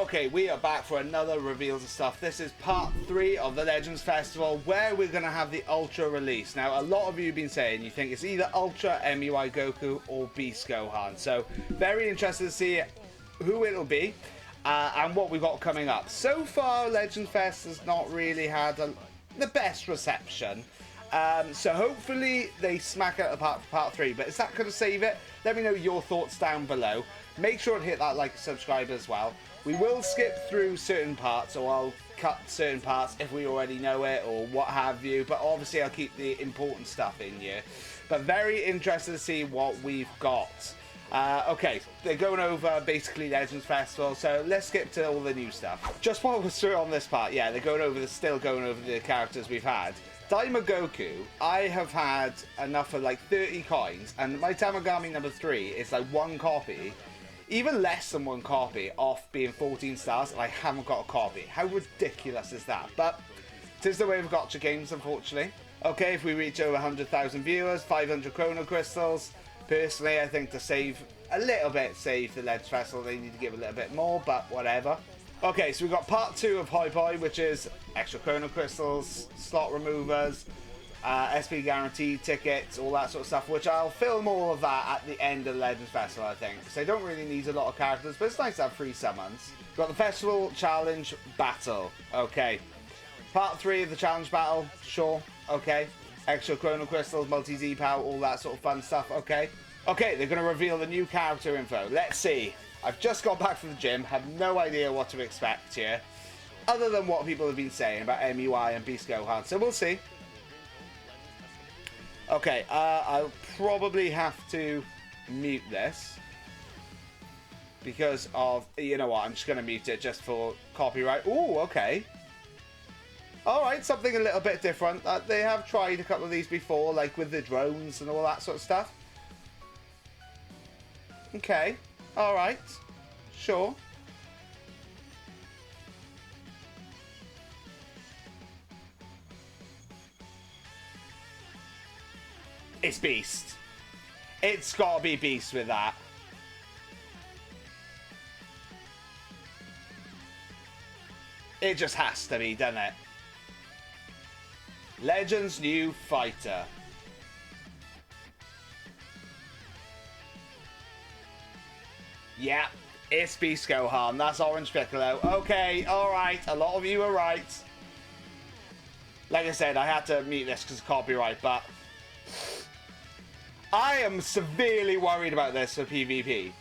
Okay, we are back for another Reveals of Stuff. This is part 3 of the Legends Festival, where we're going to have the Ultra release. Now, a lot of you have been saying you think it's either Ultra MUI Goku or Beast Gohan. So, very interested to see who it'll be and what we've got coming up. So far, Legends Fest has not really had the best reception. So hopefully they smack out the park for part 3. But is that going to save it? Let me know your thoughts down below. Make sure to hit that like and subscribe as well. We will skip through certain parts, or I'll cut certain parts if we already know it, or what have you. But obviously I'll keep the important stuff in here. But very interested to see what we've got. Okay, they're going over basically Legends Festival, so let's skip to all the new stuff. Just while we're through on this part, yeah, they're still going over the characters we've had. Daima Goku, I have had enough of like 30 coins, and my Tamagami number 3 is like 1 copy. Even less than 1 copy off being 14 stars, and I haven't got a copy. How ridiculous is that? But it is the way of gotcha games, unfortunately. Okay, if we reach over 100,000 viewers, 500 Chrono Crystals. Personally, I think to save a little bit, save the Legends Festival, they need to give a little bit more, but whatever. Okay, so we've got part 2 of Hoi Poi, which is extra Chrono Crystals, slot removers, SP guaranteed tickets, all that sort of stuff, which I'll film all of that at the end of the Legends Festival, I think, because they don't really need a lot of characters, but it's nice to have free summons. We've got the Festival Challenge Battle. Okay. Part 3 of the Challenge Battle, sure, okay. Extra Chrono Crystals, multi-Z power, all that sort of fun stuff, okay. Okay, they're going to reveal the new character info. Let's see. I've just got back from the gym, have no idea what to expect here, other than what people have been saying about MUI and Beast Gohan, so we'll see. Okay, I'll probably have to mute this because of, you know what, I'm just going to mute it just for copyright. Ooh, okay. Alright, something a little bit different. They have tried a couple of these before, like with the drones and all that sort of stuff. Okay, alright, sure. It's Beast. It's gotta be Beast with that. It just has to be, doesn't it? Legends new fighter. Yeah, it's Beast Gohan. That's Orange Piccolo. Okay, alright. A lot of you are right. Like I said, I had to mute this because of copyright, but I am severely worried about this for PvP.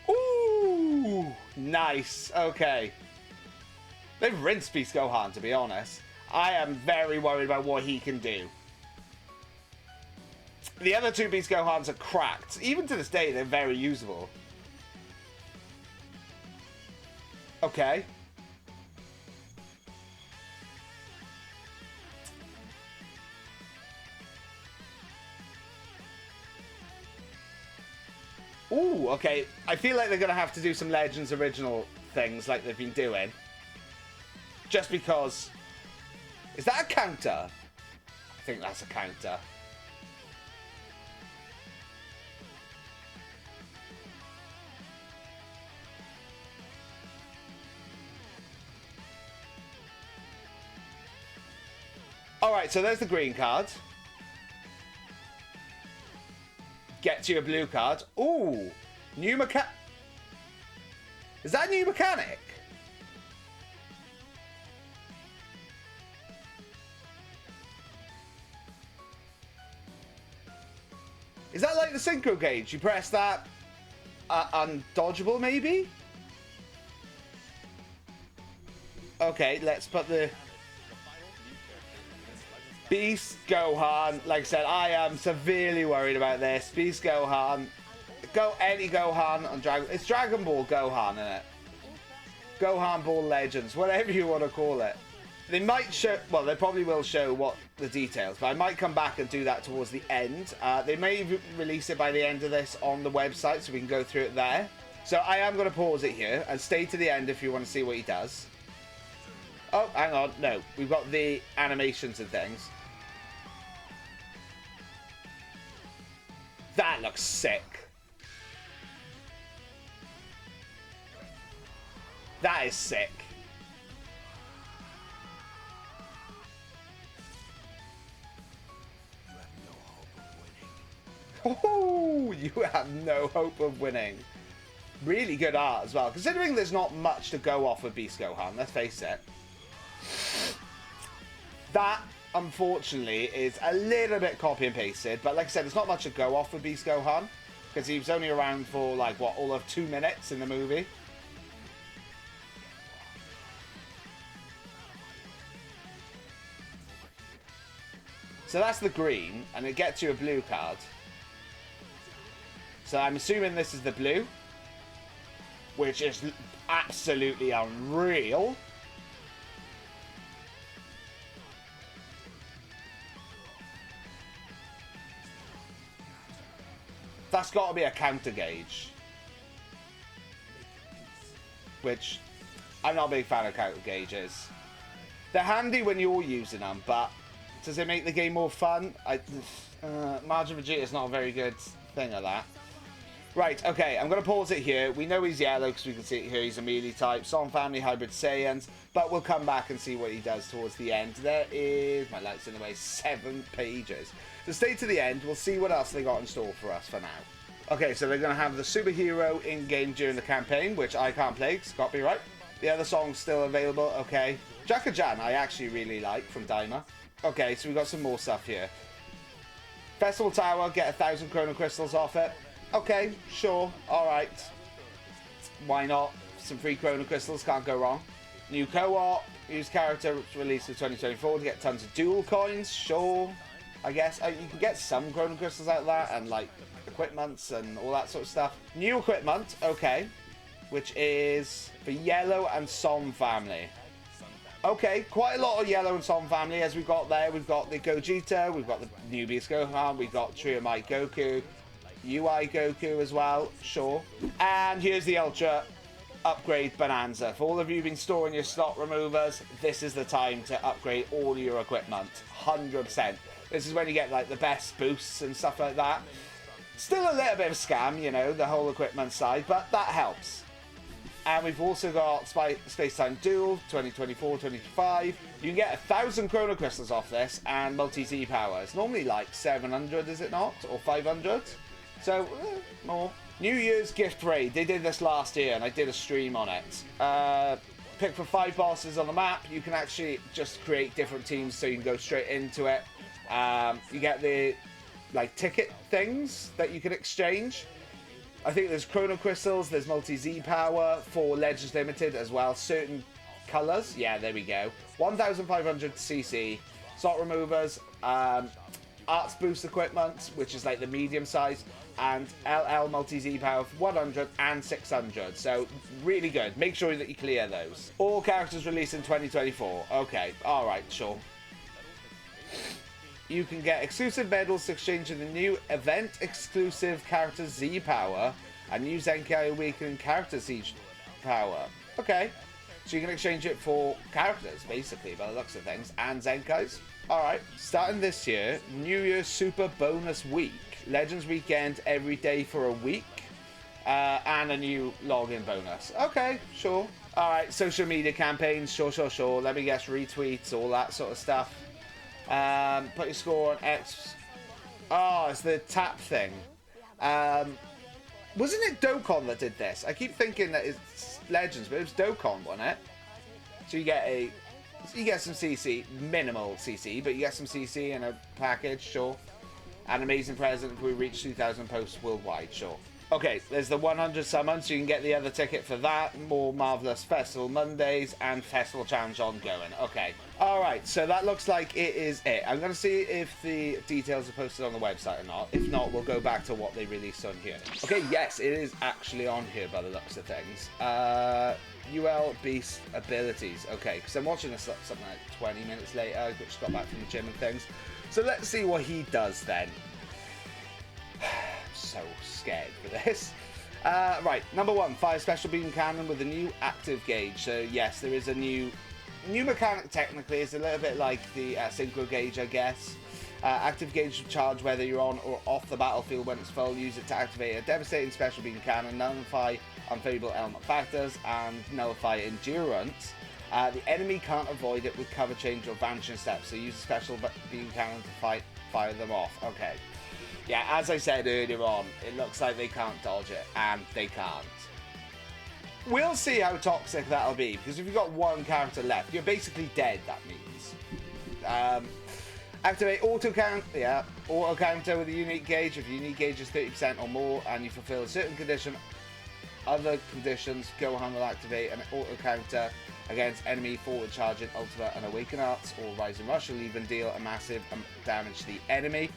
Ooh, nice. Okay. They've rinsed Beast Gohan, to be honest. I am very worried about what he can do. The other 2 Beast Gohans are cracked. Even to this day, they're very usable. Okay. Ooh, okay. I feel like they're going to have to do some Legends original things like they've been doing. Just because... Is that a counter? I think that's a counter. Alright, so there's the green card. Get to your blue card. Ooh, new mechanic. Is that a new mechanic? Is that like the synchro gauge? You press that, undodgeable maybe? Okay, let's put the Beast Gohan. Like I said, I am severely worried about this. Beast Gohan. Go any Gohan on Dragon. It's Dragon Ball Gohan, isn't it? Gohan Ball Legends, whatever you want to call it. They might show, well, they probably will show what the details, but I might come back and do that towards the end. They may release it by the end of this on the website, so we can go through it there. So I am going to pause it here and stay to the end if you want to see what he does. Oh, hang on. No, we've got the animations and things. That looks sick. That is sick. Oh, you have no hope of winning. Really good art as well, considering there's not much to go off with Beast Gohan, let's face it. That, unfortunately, is a little bit copy and pasted, but like I said, there's not much to go off with Beast Gohan, because he was only around for, like, what, all of 2 minutes in the movie. So that's the green, and it gets you a blue card. So I'm assuming this is the blue, which is absolutely unreal. That's got to be a counter gauge, which I'm not a big fan of counter gauges. They're handy when you're using them, but does it make the game more fun? Margin Vegeta is not a very good thing of that. Right, okay, I'm going to pause it here. We know he's yellow because we can see it here. He's a melee type. Son Family Hybrid Saiyans. But we'll come back and see what he does towards the end. There is, my light's in the way, 7 pages. So stay to the end. We'll see what else they got in store for us for now. Okay, so they're going to have the superhero in-game during the campaign, which I can't play because copyright. The other song's still available. Okay. Jacka-Jan I actually really like from Daima. Okay, so we've got some more stuff here. Festival Tower, get 1,000 Chrono Crystals off it. Okay, sure, alright. Why not? Some free Chrono Crystals, can't go wrong. New co-op, use character released in 2024 to get tons of dual coins, sure. I guess you can get some Chrono Crystals out of that, and like equipments and all that sort of stuff. New equipment, okay, which is for Yellow and Son Family. Okay, quite a lot of Yellow and Son Family as we've got there. We've got the Gogeta, we've got the new Beast Gohan, we've got Trio Might Goku, UI Goku as well, sure. And here's the Ultra Upgrade Bonanza. For all of you who've been storing your slot removers, this is the time to upgrade all your equipment, 100%. This is when you get like the best boosts and stuff like that. Still a little bit of a scam, you know, the whole equipment side, but that helps. And we've also got Space Time Duel 2024-25. You can get 1,000 Chrono Crystals off this and multi-Z power. It's normally like 700, is it not? Or 500? So, more. New Year's Gift Raid. They did this last year and I did a stream on it. Pick from 5 bosses on the map. You can actually just create different teams so you can go straight into it. You get the like ticket things that you can exchange. I think there's Chrono Crystals, there's multi-Z power for Legends Limited as well. Certain colours. Yeah, there we go. 1,500 CC. Slot removers. Arts boost equipment, which is like the medium size. And LL multi-Z power for 100 and 600. So, really good. Make sure that you clear those. All characters released in 2024. Okay, alright, sure. You can get exclusive medals to exchange in the new event-exclusive character Z power and new Zenkai Awakening character Z power. Okay, so you can exchange it for characters, basically, by the looks of things, and Zenkais. Alright, starting this year, New Year's Super Bonus Week. Legends Weekend every day for a week, and a new login bonus. Okay, sure. Alright, social media campaigns, sure. Let me guess, retweets, all that sort of stuff. Put your score on X. Oh, it's the tap thing. Wasn't it Dokkan that did this? I keep thinking that it's Legends, but it was Dokkan, wasn't it? So you get some CC, minimal CC, but you get some CC in a package, sure. An amazing present if we reach 2,000 posts worldwide, sure. Okay, there's the 100 summons, so you can get the other ticket for that. More Marvelous Festival Mondays and Festival Challenge ongoing. Okay, alright, so that looks like it is it. I'm going to see if the details are posted on the website or not. If not, we'll go back to what they released on here. Okay, yes, it is actually on here by the looks of things. UL Beast Abilities. Okay, because I'm watching this something like 20 minutes later. I just got back from the gym and things. So let's see what he does then. So scared for this. Right, number 1, fire special beam cannon with a new active gauge. So yes, there is a new mechanic. Technically, it's a little bit like the synchro gauge, I guess. Active gauge charge whether you're on or off the battlefield when it's full. Use it to activate a devastating special beam cannon. Nullify unfavorable element factors, and nullify endurance. The enemy can't avoid it with cover change or vanishing steps, so use a special beam cannon to fire them off. Okay. Yeah, as I said earlier on, it looks like they can't dodge it, and they can't. We'll see how toxic that'll be, because if you've got one character left, you're basically dead, that means. Activate auto counter with a unique gauge. If your unique gauge is 30% or more, and you fulfill a certain condition, other conditions, Gohan will activate an auto counter against enemy forward charging, ultimate and awaken arts, or rising rush will even deal a massive damage to the enemy.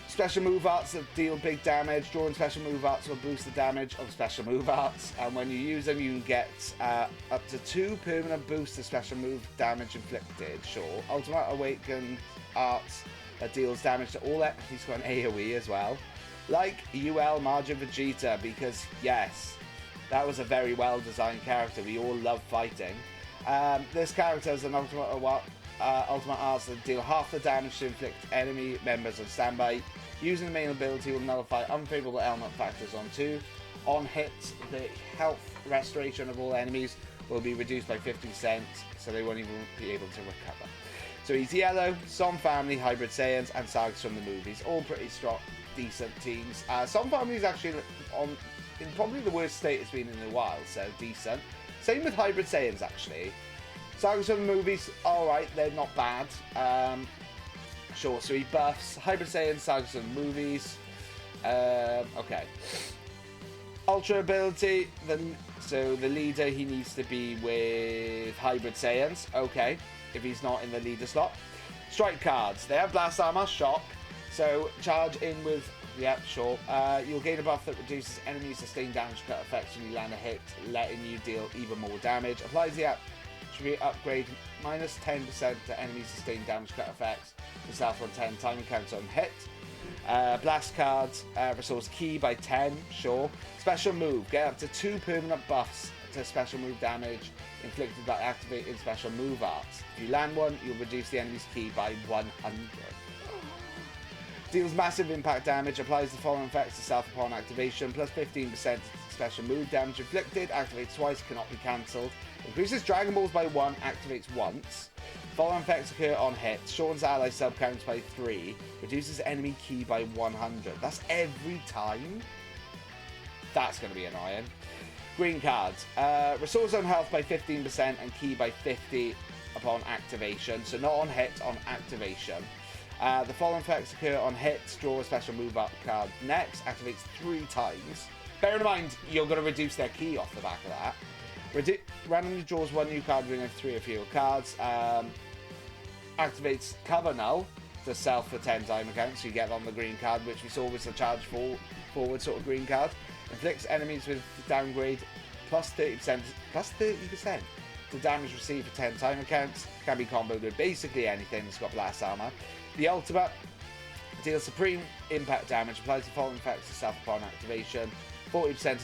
Special move arts that deal big damage. Drawing special move arts will boost the damage of special move arts, and when you use them, you can get up to 2 permanent boosts to special move damage inflicted. Sure. Ultimate awaken arts that deals damage to all. He's got an AoE as well, like UL Majin Vegeta, because yes, that was a very well designed character. We all love fighting. This character has an ultimate arts that deal half the damage to inflict enemy members on standby. Using the main ability will nullify unfavorable element factors on 2. On hit, the health restoration of all enemies will be reduced by 50%, so they won't even be able to recover. So he's yellow, Som Family, Hybrid Saiyans, and Sagas from the movies. All pretty strong, decent teams. Som Family's actually in probably the worst state it's been in a while, so decent. Same with Hybrid Saiyans, actually. Sagas from the movies, alright, they're not bad. Sure, so he buffs Hybrid Saiyan, Sagas from the movies. Okay. Ultra ability, so the leader, he needs to be with Hybrid Saiyans. Okay, if he's not in the leader slot. Strike cards, they have Blast Armor, Shock. So charge in with, yep, sure. You'll gain a buff that reduces enemy sustained damage cut effects when you land a hit, letting you deal even more damage. Applies the attribute upgrade minus 10% to enemy sustained damage cut effects. Yourself on 10 time counts on hit. Blast cards, resource key by 10, sure. Special move, get up to 2 permanent buffs to special move damage inflicted by activating special move arts. If you land one, you'll reduce the enemy's key by 100. Deals massive impact damage, applies the following effects to self upon activation, plus 15% special move damage inflicted, activates twice, cannot be cancelled. Increases Dragon Balls by 1, activates once. Following effects occur on hit, shortens ally sub counts by 3, reduces enemy key by 100. That's every time? That's going to be annoying. Green cards. Restore zone health by 15% and key by 50 upon activation. So not on hit, on activation. The following effects occur on hits. Draw a special move up card next. Activates 3 times. Bear in mind, you're going to reduce their key off the back of that. Randomly draws 1 new card ring of 3 or fewer cards. Activates cover null to self for 10 time accounts. So you get on the green card, which we saw was the charge forward sort of green card. Inflicts enemies with downgrade plus 30% to damage received for 10 time accounts. Can be comboed with basically anything that's got blast armor. The ultimate deals supreme impact damage. Applies the following effects to self upon activation. 40%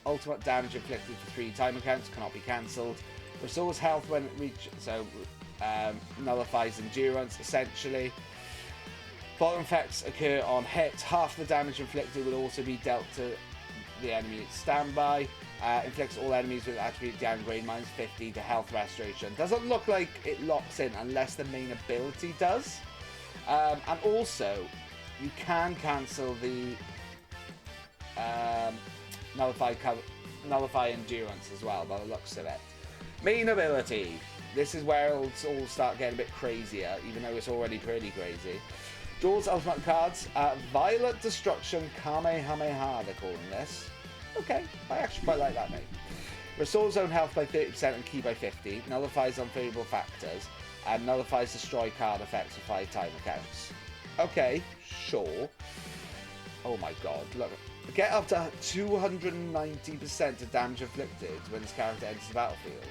ultimate damage inflicted for 3 time accounts. Cannot be cancelled. Restores health when it reaches. So nullifies endurance essentially. Following effects occur on hit. Half the damage inflicted will also be dealt to the enemy at standby. Inflicts all enemies with attribute downgrade minus 50 to health restoration. Doesn't look like it locks in unless the main ability does. And also, you can cancel the nullify endurance as well by the looks of it. Main ability. This is where it'll all start getting a bit crazier, even though it's already pretty crazy. Draws ultimate cards. Violent Destruction Kamehameha, they're calling this. Okay, I actually quite like that name. Restores zone health by 30% and key by 50. Nullifies unfavorable factors. And nullifies destroy card effects for 5 time accounts. Okay, sure. Oh my god, look. Get up to 290% of damage inflicted when this character enters the battlefield.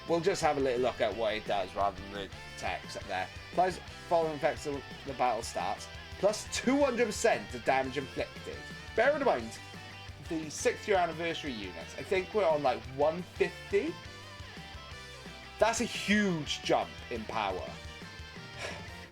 We'll just have a little look at what it does rather than the text up there. Applies following effects to the battle starts. Plus 200% of damage inflicted. Bear in mind, the 6th year anniversary units, I think we're on like 150. That's a huge jump in power.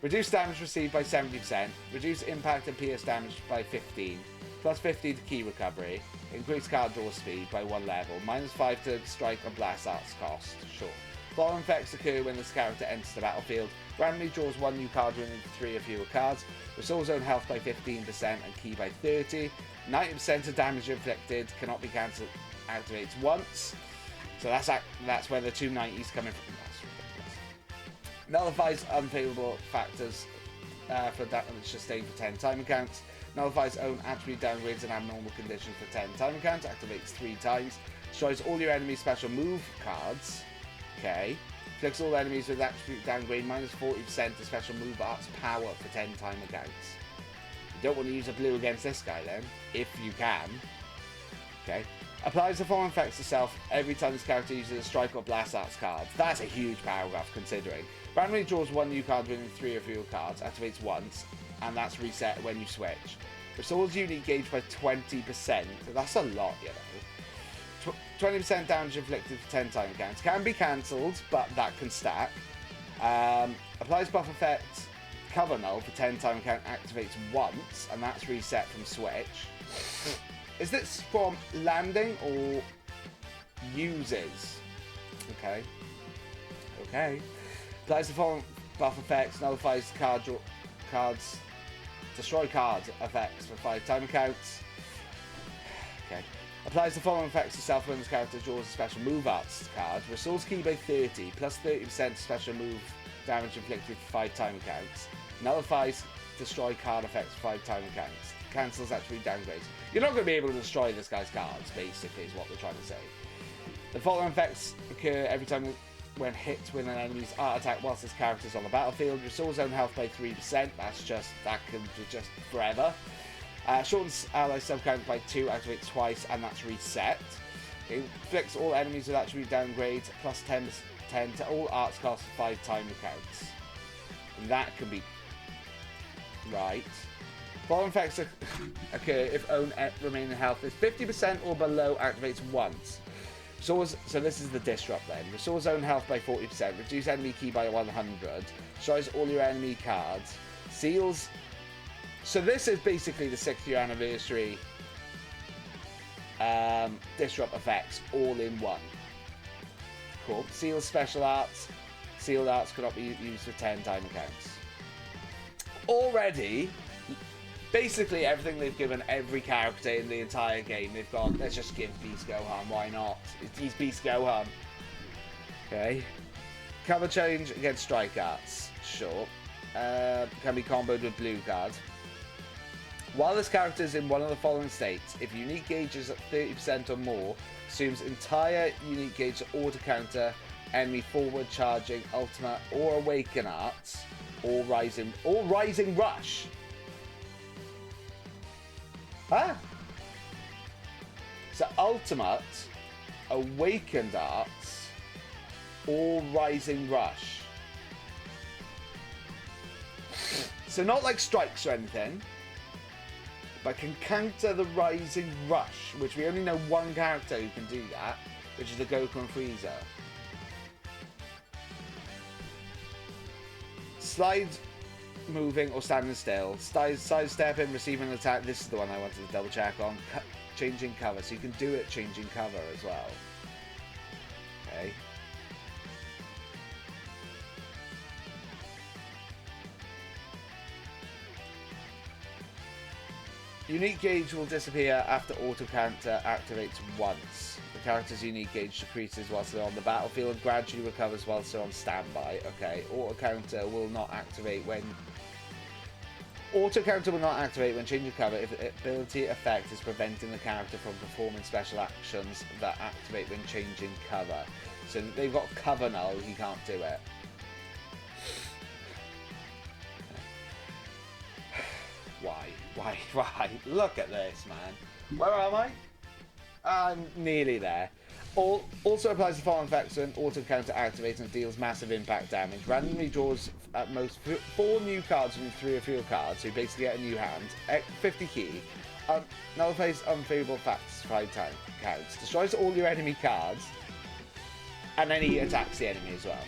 Reduce damage received by 70%. Reduce impact and pierce damage by 15. Plus 50 to key recovery. Increase card draw speed by 1 level. -5 to strike and blast arts cost. Sure. Following effects occur when this character enters the battlefield. Randomly draws 1 new card running 3 or fewer cards. Restores own health by 15% and ki by 30. 90% of damage inflicted cannot be cancelled. Activates once. So that's where the 290s coming from. Nullifies unfavourable factors for damage sustained for 10 timer counts. Nullifies own attribute downgrades and abnormal conditions for 10 timer counts. Activates 3 times. Destroys all your enemies' special move cards. Okay. Inflicts all enemies with attribute downgrade -40% to special move arts power for 10 timer counts. You don't want to use a blue against this guy then, if you can. Okay. Applies the following effects to self every time this character uses a strike or blast arts card. That's a huge paragraph considering. Randomly draws 1 new card winning 3 or fewer cards, activates once, and that's reset when you switch. Restores unique gauge by 20%. That's a lot, you know. 20% damage inflicted for 10 time counts. Can be cancelled, but that can stack. Applies buff effect cover null for 10 time count, activates once, and that's reset from switch. Is this from landing or uses? Okay. Okay. Applies the following buff effects, nullifies cards, destroy card effects for 5 time counts. Okay. Applies the following effects to self when this character draws a special move arts card. Restores ki by 30, plus 30% special move damage inflicted for 5 time counts. Nullifies destroy card effects for 5 time counts. Cancels attribute downgrades. You're not going to be able to destroy this guy's cards, basically, is what they're trying to say. The following effects occur every time when hit with an enemy's art attack whilst this character is on the battlefield. Restores own health by 3%. That can be just forever. Shortens ally sub-count by 2, activates twice, and that's reset. It inflicts all enemies with attribute downgrades, plus 10 to all arts costs 5 time counts. And that can be right. Following effects occur if own remaining health is 50% or below, activates once. So this is the disrupt then. Restores own health by 40%, reduce enemy ki by 100, destroys all your enemy cards, seals. So this is basically the 6th year anniversary disrupt effects all in one. Cool. Seals special arts. Sealed arts cannot be used for 10 time accounts. Already, basically everything they've given every character in the entire game, they've gone, let's just give Beast Gohan, why not? He's Beast Gohan. Okay. Cover change against strike arts. Sure. Can be comboed with blue card. While this character is in one of the following states, if unique gauge is at 30% or more, assumes entire unique gauge to auto counter enemy forward charging, ultimate, or awaken arts, or rising rush. Huh? So ultimate, awakened arts, or rising rush. So not like strikes or anything, but can counter the rising rush, which we only know one character who can do that, which is the Goku and Frieza. Slide moving or standing still. Sidestepping, receiving an attack. This is the one I wanted to double check on. Changing cover. So you can do it changing cover as well. Okay. Unique gauge will disappear after auto counter activates once. The character's unique gauge decreases whilst they're on the battlefield and gradually recovers whilst they're on standby. Okay, auto counter will not activate when changing cover if the ability effect is preventing the character from performing special actions that activate when changing cover. So they've got cover null, he can't do it. Why? Look at this, man. Where am I? I'm nearly there. Also applies the following effects when auto counter activates and deals massive impact damage. Randomly draws at most 4 new cards from 3 or fewer cards, so you basically get a new hand. 50 ki. Nullifies unfavorable facts 5 times counts. Destroys all your enemy cards, and then he attacks the enemy as well.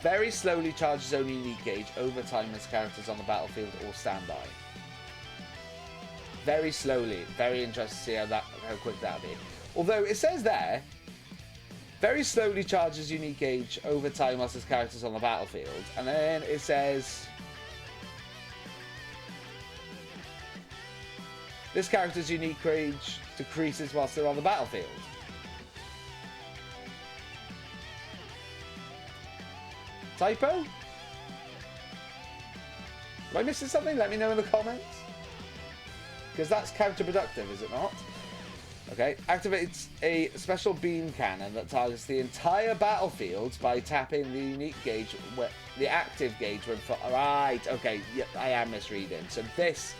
Very slowly charges own unique gauge over time as characters on the battlefield or standby. very slowly. Very interested to see how quick that'll be. Although it says there, very slowly charges unique gauge over time whilst his character's on the battlefield. And then it says, this character's unique gauge decreases whilst they're on the battlefield. Typo? Am I missing something? Let me know in the comments. Because that's counterproductive, is it not? Okay. Activates a special beam cannon that targets the entire battlefield by tapping the unique gauge, the active gauge when... Right, okay. Yep, I am misreading. So this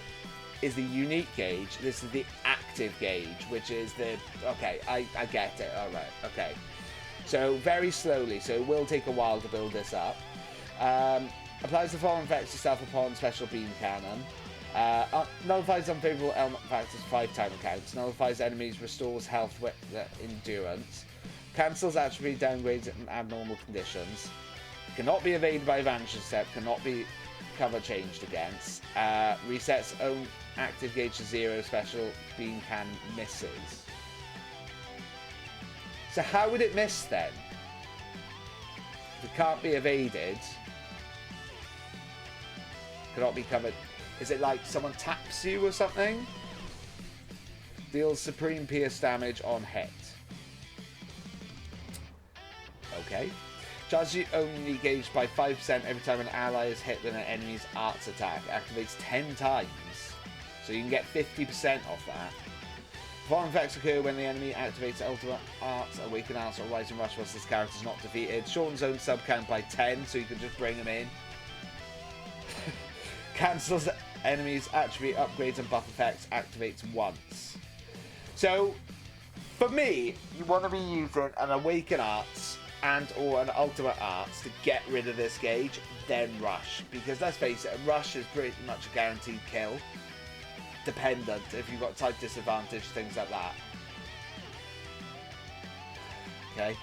is the unique gauge. This is the active gauge, which is the... Okay, I get it. All right, okay. So very slowly, so it will take a while to build this up. Applies the following effects yourself upon special beam cannon. Nullifies unfavorable element factors 5 time counts. Nullifies enemies, restores health with endurance. Cancels attribute downgrades in abnormal conditions. Cannot be evaded by evasion step. Cannot be cover changed against. Resets own active gauge to 0. Special beam cannon misses. So how would it miss then? If it can't be evaded, cannot be covered. Is it like someone taps you or something? Deals supreme pierce damage on hit. Okay. Charges your only gauge by 5% every time an ally is hit with an enemy's arts attack. Activates 10 times. So you can get 50% off that. Foreign effects occur when the enemy activates ultimate arts, awaken arts, or rising rush whilst this character is not defeated. Shortens own sub count by 10, so you can just bring him in. Cancels enemies' attribute upgrades and buff effects. Activates once. So, for me, you want to be using an awaken arts and or an ultimate arts to get rid of this gauge, then rush. Because let's face it, a rush is pretty much a guaranteed kill. Dependent if you've got type disadvantage, things like that. Okay.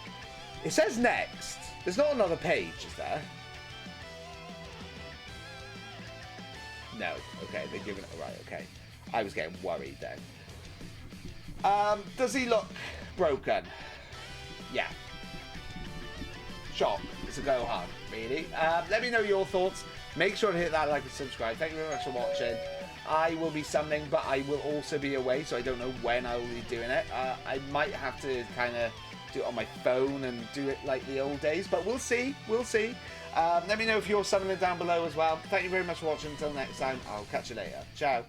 It says next. There's not another page, is there? No. Okay, they're giving it... Right, okay. I was getting worried then. Does he look broken? Yeah. Shock. It's a Gohan, really. Let me know your thoughts. Make sure to hit that like and subscribe. Thank you very much for watching. I will be summoning, but I will also be away, so I don't know when I will be doing it. I might have to kind of do it on my phone and do it like the old days, but we'll see. We'll see. Let me know if you're summoning down below as well. Thank you very much for watching. Until next time, I'll catch you later. Ciao.